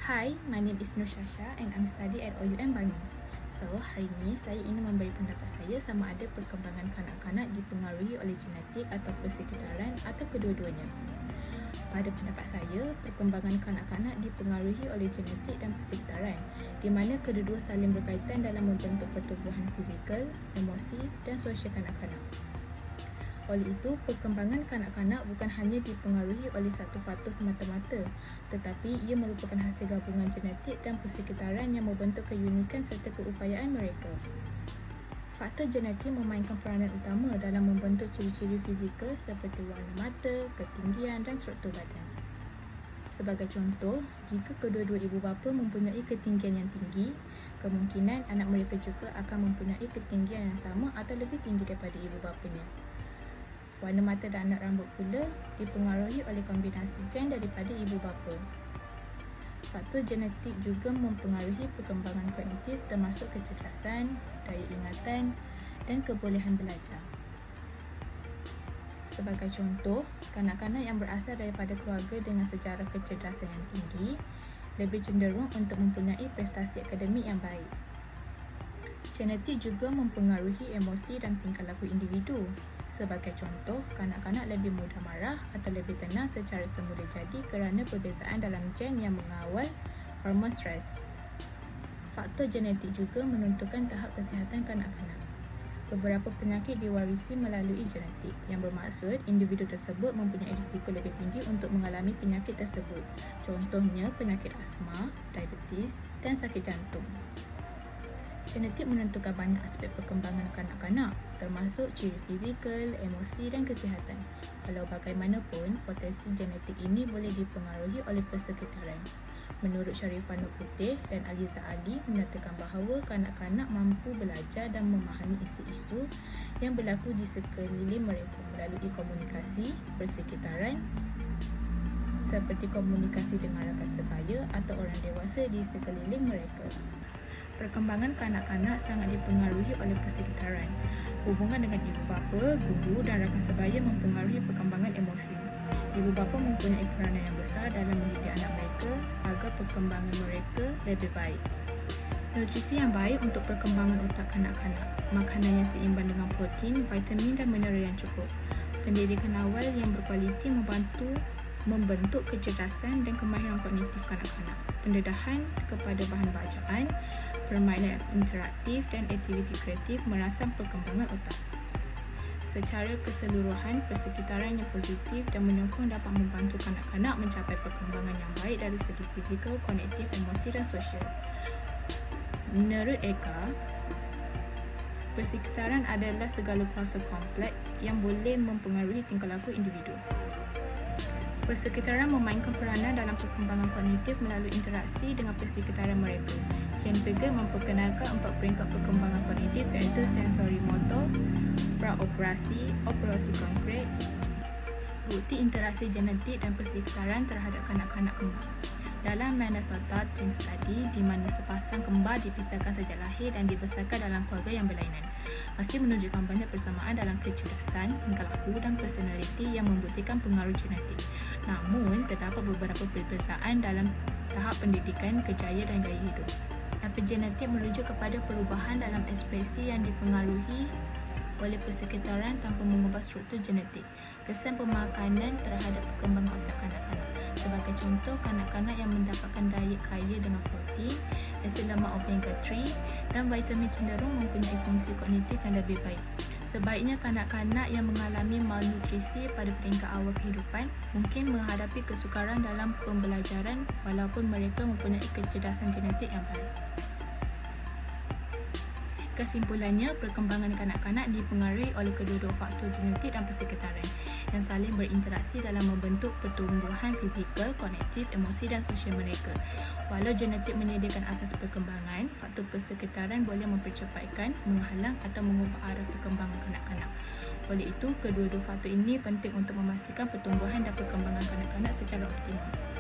Hi, my name is Nur Shasha and I'm study at OUM Bangi. So, hari ini saya ingin memberi pendapat saya sama ada perkembangan kanak-kanak dipengaruhi oleh genetik atau persekitaran atau kedua-duanya. Pada pendapat saya, perkembangan kanak-kanak dipengaruhi oleh genetik dan persekitaran, di mana kedua-dua saling berkaitan dalam membentuk pertumbuhan fizikal, emosi dan sosial kanak-kanak. Oleh itu, perkembangan kanak-kanak bukan hanya dipengaruhi oleh satu faktor semata-mata, tetapi ia merupakan hasil gabungan genetik dan persekitaran yang membentuk keunikan serta keupayaan mereka. Faktor genetik memainkan peranan utama dalam membentuk ciri-ciri fizikal seperti warna mata, ketinggian dan struktur badan. Sebagai contoh, jika kedua-dua ibu bapa mempunyai ketinggian yang tinggi, kemungkinan anak mereka juga akan mempunyai ketinggian yang sama atau lebih tinggi daripada ibu bapanya. Warna mata dan anak rambut pula dipengaruhi oleh kombinasi gen daripada ibu bapa. Faktor genetik juga mempengaruhi perkembangan kognitif termasuk kecerdasan, daya ingatan dan kebolehan belajar. Sebagai contoh, kanak-kanak yang berasal daripada keluarga dengan sejarah kecerdasan yang tinggi lebih cenderung untuk mempunyai prestasi akademik yang baik. Genetik juga mempengaruhi emosi dan tingkah laku individu. Sebagai contoh, kanak-kanak lebih mudah marah atau lebih tenang secara semula jadi kerana perbezaan dalam gen yang mengawal hormon stres. Faktor genetik juga menentukan tahap kesihatan kanak-kanak. Beberapa penyakit diwarisi melalui genetik, yang bermaksud individu tersebut mempunyai risiko lebih tinggi untuk mengalami penyakit tersebut. Contohnya penyakit asma, diabetes dan sakit jantung. Genetik menentukan banyak aspek perkembangan kanak-kanak, termasuk ciri fizikal, emosi dan kesihatan. Walau bagaimanapun, potensi genetik ini boleh dipengaruhi oleh persekitaran. Menurut Sharifah Nur Putih dan Aliza Ali menyatakan bahawa kanak-kanak mampu belajar dan memahami isu-isu yang berlaku di sekeliling mereka melalui komunikasi, persekitaran, seperti komunikasi dengan rakan sebaya atau orang dewasa di sekeliling mereka. Perkembangan kanak-kanak sangat dipengaruhi oleh persekitaran. Hubungan dengan ibu bapa, guru dan rakan sebaya mempengaruhi perkembangan emosi. Ibu bapa mempunyai peranan yang besar dalam mendidik anak mereka agar perkembangan mereka lebih baik. Nutrisi yang baik untuk perkembangan otak kanak-kanak. Makanan yang seimbang dengan protein, vitamin dan mineral yang cukup. Pendidikan awal yang berkualiti membentuk kecerdasan dan kemahiran kognitif kanak-kanak. Pendedahan kepada bahan bacaan, permainan interaktif dan aktiviti kreatif merangsang perkembangan otak. Secara keseluruhan, persekitaran yang positif dan menyokong dapat membantu kanak-kanak mencapai perkembangan yang baik dari segi fizikal, kognitif, emosi dan sosial. Menurut Eka, persekitaran adalah segala kuasa kompleks yang boleh mempengaruhi tingkah laku individu. Persekitaran memainkan peranan dalam perkembangan kognitif melalui interaksi dengan persekitaran mereka. Jane Piaget memperkenalkan 4 peringkat perkembangan kognitif iaitu sensori motor, praoperasi, operasi konkret, bukti interaksi genetik dan persekitaran terhadap kanak-kanak kembar. Dalam Minnesota Teen Study, di mana sepasang kembar dipisahkan sejak lahir dan dibesarkan dalam keluarga yang berlainan, masih menunjukkan banyak persamaan dalam kecerdasan, tingkah laku dan personaliti yang membuktikan pengaruh genetik. Namun, terdapat beberapa perbezaan dalam tahap pendidikan, kejayaan dan gaya hidup. Epigenetik merujuk kepada perubahan dalam ekspresi yang dipengaruhi oleh persekitaran tanpa mengubah struktur genetik. Kesan pemakanan terhadap perkembangan otak kanak-kanak. Sebagai contoh, kanak-kanak yang mendapatkan diet kaya dengan protein, asid lemak omega 3 dan vitamin cenderung mempunyai fungsi kognitif yang lebih baik. Sebaiknya kanak-kanak yang mengalami malnutrisi pada peringkat awal kehidupan mungkin menghadapi kesukaran dalam pembelajaran walaupun mereka mempunyai kecerdasan genetik yang baik. Kesimpulannya, perkembangan kanak-kanak dipengaruhi oleh kedua-dua faktor genetik dan persekitaran yang saling berinteraksi dalam membentuk pertumbuhan fizikal, kognitif, emosi dan sosial mereka. Walau genetik menyediakan asas perkembangan, faktor persekitaran boleh mempercepatkan, menghalang atau mengubah arah perkembangan kanak-kanak. Oleh itu, kedua-dua faktor ini penting untuk memastikan pertumbuhan dan perkembangan kanak-kanak secara optimal.